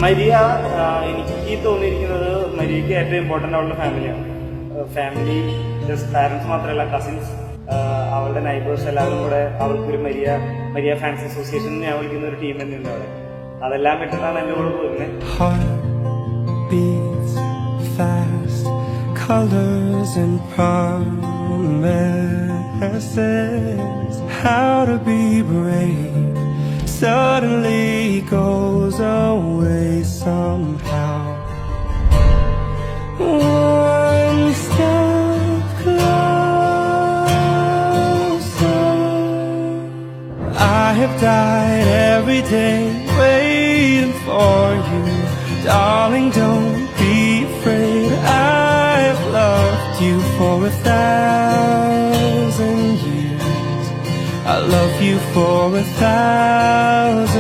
Maria എനിക്ക് തോന്നിയിരിക്കുന്നത് മരിയയ്ക്ക് ഏറ്റവും ഇമ്പോർട്ടൻ്റ് അവളുടെ ഫാമിലിയാണ്. ഫാമിലി ജസ്റ്റ് പാരൻസ് മാത്രമല്ല, കസിൻസ്, അവളുടെ നൈബേഴ്സ് എല്ലാവരും കൂടെ അവൾക്കൊരു മരിയ ഫാൻസ് അസോസിയേഷൻ ഞാൻ വിളിക്കുന്ന ഒരു ടീം തന്നെയുണ്ട് അവിടെ. അതെല്ലാം ഇട്ടിട്ടാണ് എൻ്റെ കൂടെ പോകുന്നത്. Colors and promises, how to be brave suddenly goes away somehow. One step closer, I have died every day waiting for you, darling, don't be afraid. I've loved you for 1,000 years. I love you for 1,000